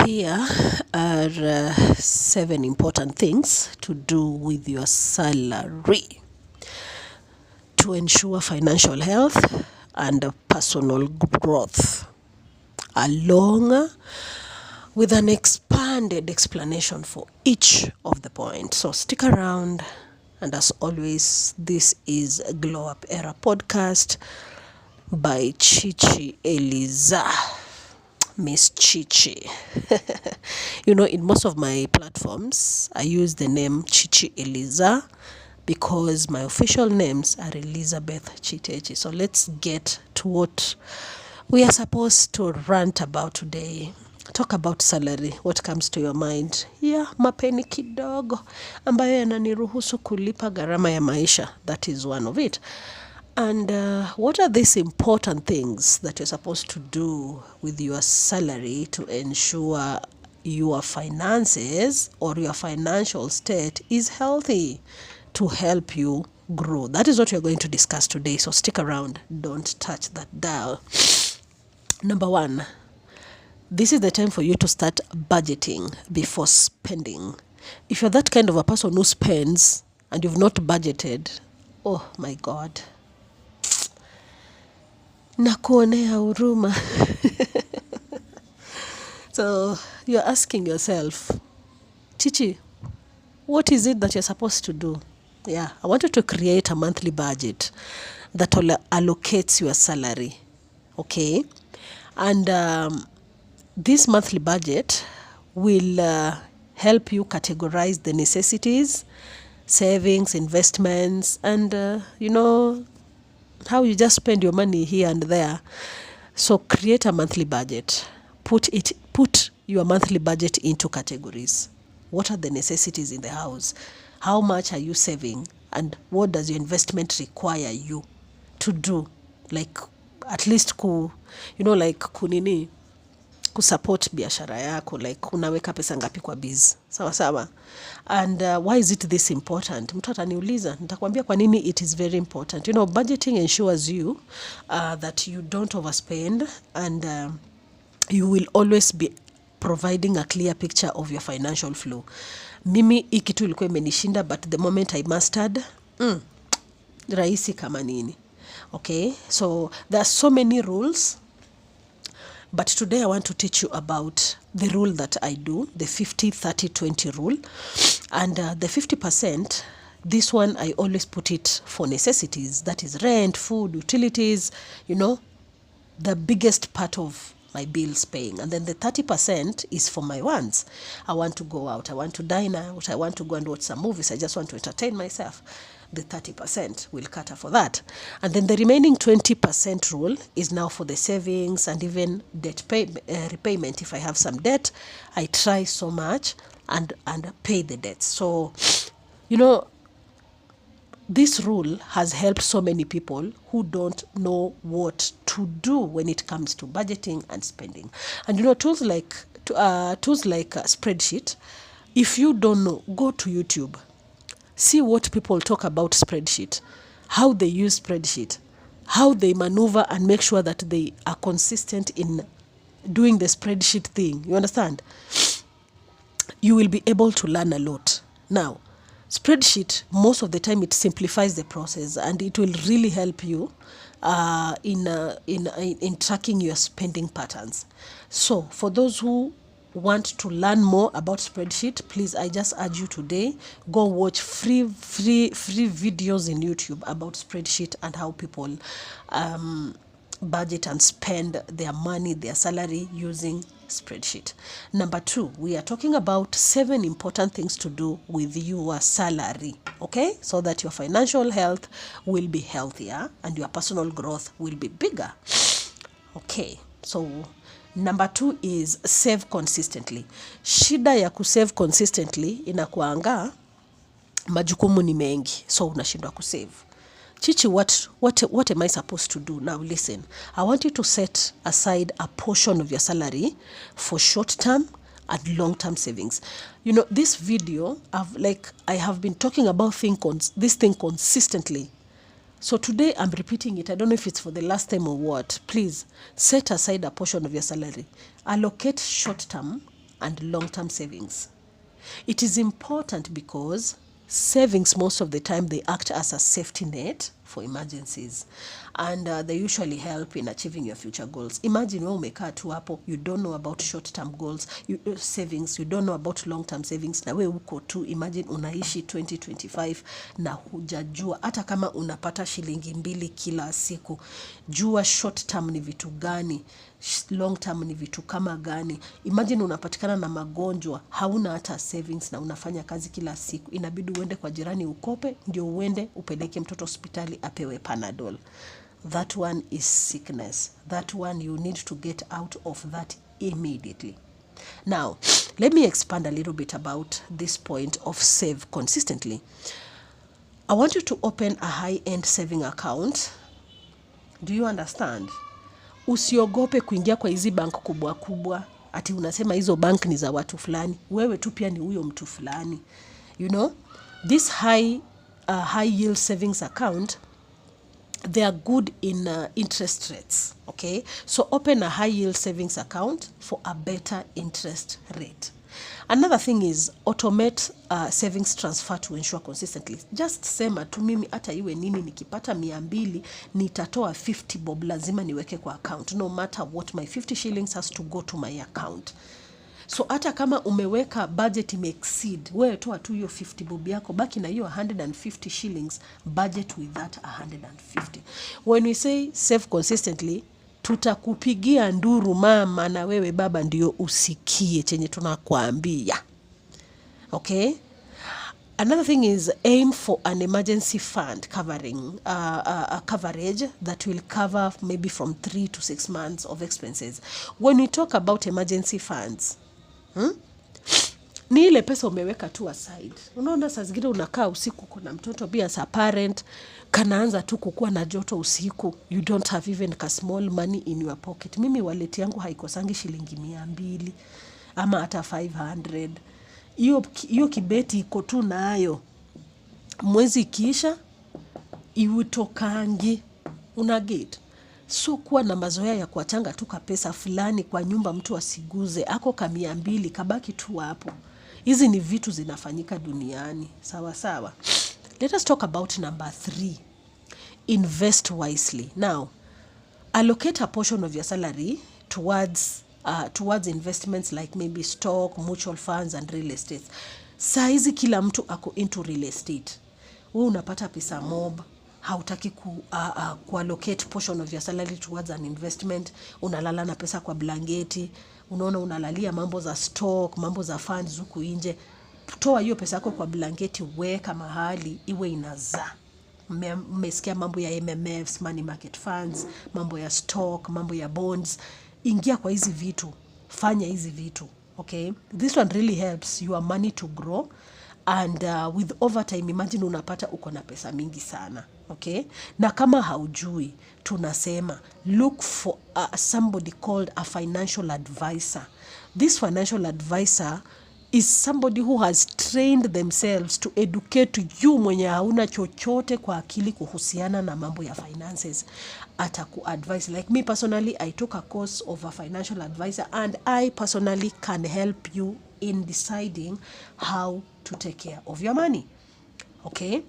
Here are 7 important things to do with your salary to ensure financial health and personal growth, along with an expanded explanation for each of the points. So stick around, and as always, this is a Glow Up Era podcast by Chichi Eliza. Miss Chichi. In most of my platforms, I use the name Chichi Eliza because my official names are Elizabeth Chitechi. So let's get to what we are supposed to rant about today. Talk about salary. What comes to your mind? Mapeni kidogo ambayo yananiruhusu kulipa gharama ya maisha. That is one of it. And what are these important things that you're supposed to do with your salary to ensure your finances or your financial state is healthy to help you grow? That is what we're going to discuss today. So stick around. Don't touch that dial. Number 1, this is the time for you to start budgeting before spending. If you're that kind of a person who spends and you've not budgeted, oh my God, nakuonea huruma. So you're asking yourself, Chichi, what is it that you're supposed to do? I want you to create a monthly budget that allocates your salary. Okay? And this monthly budget will help you categorize the necessities, savings, investments, and how you just spend your money here and there. So create a monthly budget. Put your monthly budget into categories. What are the necessities in the house? How much are you saving? And what does your investment require you to do? Like at least kusupport biashara yako, like unaweka pesa ngapi kwa biz. Sawa. And why is it this important? Mtu ataniuliza, nitakwambia kwa nini it is very important. Budgeting ensures you that you don't overspend, and you will always be providing a clear picture of your financial flow. Mimi hii kitu ilikuwa imenishinda, but the moment I mastered, rahisi kama nini. Okay, so there are so many rules, but today I want to teach you about the rule that I do, the 50-30-20 rule. And the 50%, this one I always put it for necessities. That is rent, food, utilities, the biggest part of my bills paying. And then the 30% is for my wants. I want to go out, I want to dine out, I want to go and watch some movies, I just want to entertain myself. The 30% will cater for that. And then the remaining 20% rule is now for the savings and even debt repayment. If I have some debt, I try so much and pay the debt. So, this rule has helped so many people who don't know what to do when it comes to budgeting and spending. And tools like spreadsheet, if you don't know, go to YouTube. See what people talk about spreadsheet, how they use spreadsheet, how they maneuver and make sure that they are consistent in doing the spreadsheet thing. You understand? You will be able to learn a lot. Now, spreadsheet, most of the time it simplifies the process, and it will really help you in tracking your spending patterns. So for those who want to learn more about spreadsheet, please, I just urge you today, go watch free videos in YouTube about spreadsheet and how people budget and spend their money, their salary using spreadsheet. Number 2, we are talking about 7 important things to do with your salary, okay? So that your financial health will be healthier and your personal growth will be bigger. Okay, so number 2 is save consistently. Shida ya kusave consistently inakuanga majukumu ni mengi, so unashindwa kusave. Chichi, what am I supposed to do? Now listen, I want you to set aside a portion of your salary for short-term and long-term savings. This video, I have been talking about this thing consistently. So today I'm repeating it. I don't know if it's for the last time or what. Please set aside a portion of your salary. Allocate short-term and long-term savings. It is important because savings most of the time they act as a safety net for emergencies, and they usually help in achieving your future goals. Imagine wewe umekaa tu hapo, you don't know about short-term goals, savings, you don't know about long-term savings, na wewe uko tu, imagine unaishi 2025 na hujajua hata kama unapata shilingi 2 kila siku. Jua short-term ni vitu gani, long-term ni vitu kama gani. Imagine unapatikana na magonjwa, hauna hata savings na unafanya kazi kila siku. Inabidi uende kwa jirani ukope, ndio uende upeleke mtoto hospitali apewe Panadol. That one is sickness. That one you need to get out of that immediately. Now, let me expand a little bit about this point of save consistently. I want you to open a high-end saving account. Do you understand? Usiogope kuingia kwa hizi bank kubwa kubwa. Ati unasema hizo bank ni za watu fulani. Wewe tu pia ni huyo mtu fulani. You know, this high yield savings account, they are good in interest rates. Okay, so open a high yield savings account for a better interest rate. Another thing is automate savings transfer to ensure consistently. Just sema tu mimi hata iwe nini nikipata 200 nitatoa 50 bob lazima niweke kwa account. No matter what, my 50 shillings has to go to my account. So hata kama umeweka budget exceed, wewe toa tu hiyo 50 bob yako, baki na hiyo 150 shillings, budget with that 150. When we say save consistently, tutakupigia nduru mama na wewe baba ndio usikie chenye tunakuambia. Okay? Another thing is aim for an emergency fund covering a coverage that will cover maybe from 3 to 6 months of expenses. When we talk about emergency funds, ni ile pesa umeweka tu aside. Unaona saa zingine unakaa usiku, kuna mtoto pia as a parent kanaanza tu kukua na joto usiku, you don't have even a small money in your pocket. Mimi wallet yangu haikosangi shilingi 200 ama hata 500. Hiyo kibeti iko tu nayo, mwezi kisha iutokangi, unaget. So kuwa na mazoea ya kuachanga tu pesa fulani kwa nyumba, mtu asiguze, ako 200 kabaki tu hapo. Hizi ni vitu zinafanyika duniani. Sawa sawa. Let us talk about number 3. Invest wisely. Now, allocate a portion of your salary towards investments like maybe stock, mutual funds and real estate. Saizi kila mtu ako into real estate. Wewe unapata pesa mob, hautaki allocate portion of your salary towards an investment, unalala na pesa kwa blanketi, unaona unalalia mambo za stock, mambo za funds huku nje. Toa hiyo pesa yako kwa blanketi, weka mahali iwe inazaa. Mmesikia mambo ya MMFs, money market funds, mambo ya stock, mambo ya bonds. Ingia kwa hizi vitu, fanya hizi vitu. Okay, this one really helps your money to grow, and with overtime, imagine unapata uko na pesa mingi sana. Okay, na kama haujui, tunasema look for somebody called a financial advisor. This financial advisor is somebody who has trained themselves to educate you mwenye hauna chochote kwa akili kuhusiana na mambo ya finances. Ataku advise. Like me personally, I took a course of a financial advisor, and I personally can help you in deciding how to take care of your money. Okay?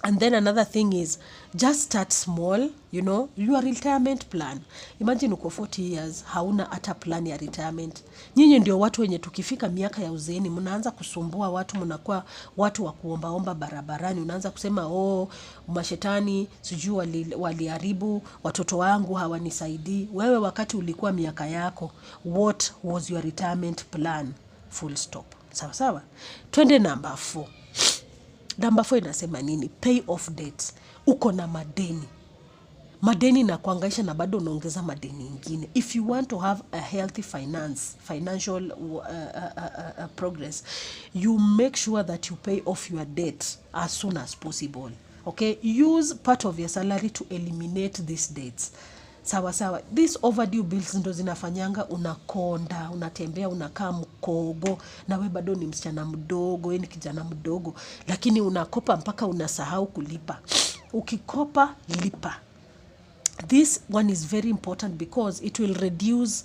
And then another thing is just start small, you know, your retirement plan. Imagine uko 40 years, hauna hata plan ya retirement. Nyinyi ndio watu wenye tukifika miaka ya uzeeni, mnaanza kusumbua watu, mnakuwa watu wa kuombaomba barabarani. Unaanza kusema, oh, mashetani, sijui waliharibu, watoto wangu hawanisaidii. Wewe wakati ulikuwa miaka yako, what was your retirement plan? Full stop. Sawa sawa? Twende number 4. Number 4 inasema nini? Pay off debts. Uko na madeni. Madeni na kuangaisha na bado unaongeza madeni ingine. If you want to have a healthy financial progress, you make sure that you pay off your debt as soon as possible. Okay? Use part of your salary to eliminate these debts. Sawa sawa. These overdue bills ndo zinafanyanga unakonda, unatembea, unakaa mkogo, na we bado ni msichana mdogo, we ni kijana mdogo, lakini unakopa mpaka unasahau kulipa. Ukikopa, lipa. This one is very important because it will reduce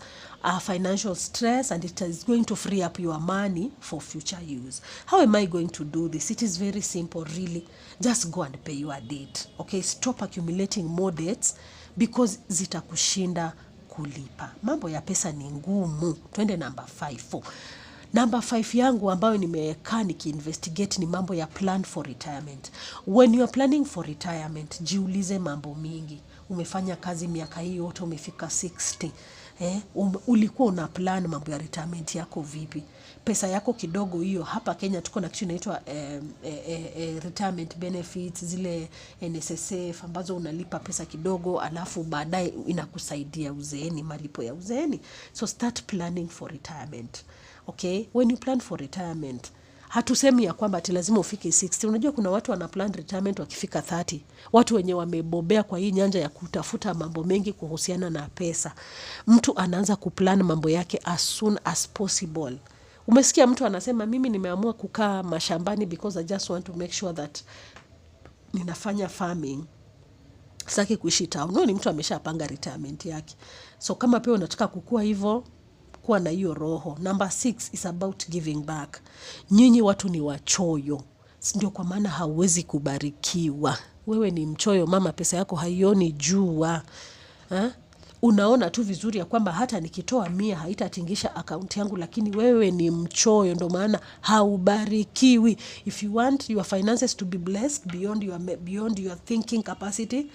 financial stress, and it is going to free up your money for future use. How am I going to do this? It is very simple, really. Just go and pay your debt. Okay, stop accumulating more debts because zitakushinda kulipa. Mambo ya pesa ni ngumu. Twende number 5. Number 5 yangu ambayo nimekaa nikiinvestigate ni mambo ya plan for retirement. When you are planning for retirement, jiulize mambo mingi. Umefanya kazi miaka hii yote, umefika 60. Ulikuwa una plan mambo ya retirement yako vipi? Pesa yako kidogo hiyo, hapa Kenya tuko na kitu inaitwa retirement benefits, zile NSSF ambazo unalipa pesa kidogo alafu baadaye inakusaidia uzeeni, malipo ya uzeeni. So start planning for retirement. Okay, when you plan for retirement, hatusemi ya kwamba ati lazima ufike 60. Unajua kuna watu wana plan retirement wakifika 30. Watu wenye wamebobea kwa hii nyanja ya kutafuta mambo mengi kuhusiana na pesa. Mtu anaanza kuplan mambo yake as soon as possible. Umesikia mtu anasema mimi nimeamua kukaa mashambani because I just want to make sure that ninafanya farming. Sitaki kuishi town. No, ni mtu ameshapanga retirement yake. So kama pia unataka kukua hivyo, kuwa na hiyo roho. Number 6 is about giving back. Nyinyi watu ni wachoyo. Ndio kwa maana hauwezi kubarikiwa. Wewe ni mchoyo mama, pesa yako haioni jua. Unaona tu vizuri ya kwamba hata nikitoa 100 haitatingisha account yangu, lakini wewe ni mchoyo, ndio maana haubarikiwi. If you want your finances to be blessed beyond your thinking capacity,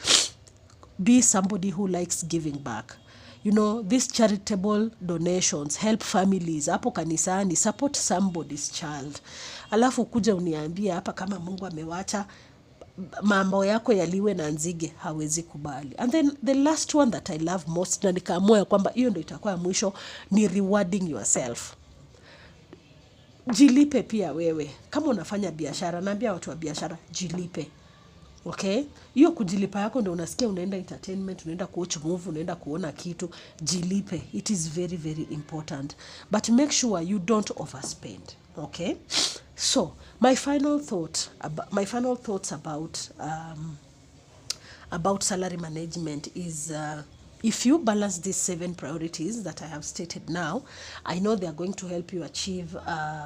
be somebody who likes giving back. You know, these charitable donations help families. Hapo kanisani, support somebody's child. Alafu kuja uniambia hapa kama Mungu amewacha mambo yako yaliwe na nzige, hawezi kubali. And then the last one that I love most, na nikaamua ya kwamba hiyo ndio itakuwa mwisho, ni rewarding yourself. Jilipe pia wewe. Kama unafanya biashara, naambia watu wa biashara, jilipe. Okay? Hiyo kujilipa yako ndio unasikia unaenda entertainment, unaenda kuwatch movie, unaenda kuona kitu, jilipe. It is very, very important. But make sure you don't overspend. Okay? So, my final thoughts about salary management is if you balance these 7 priorities that I have stated now, I know they are going to help you achieve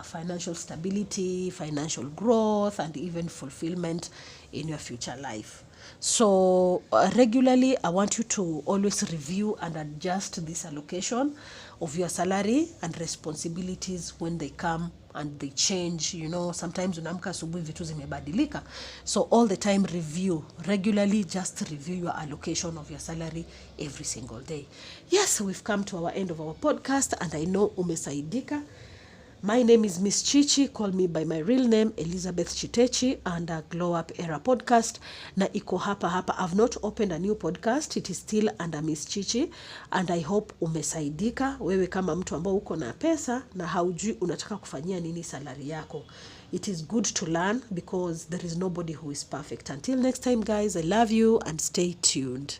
financial stability, financial growth, and even fulfillment in your future life. So regularly, I want you to always review and adjust this allocation of your salary and responsibilities when they come and they change. You know, sometimes unaamka asubuhi vitu zimebadilika. So all the time review, regularly just review your allocation of your salary every single day. Yes, we've come to our end of our podcast, and I know umesaidika. My name is Miss Chichi. Call me by my real name, Elizabeth Chitechi, and Glow Up Era Podcast. Na iko hapa. I've not opened a new podcast. It is still under Miss Chichi. And I hope umesaidika. Wewe kama mtu ambao uko na pesa na haujui unataka kufanyia nini salary yako. It is good to learn because there is nobody who is perfect. Until next time, guys, I love you and stay tuned.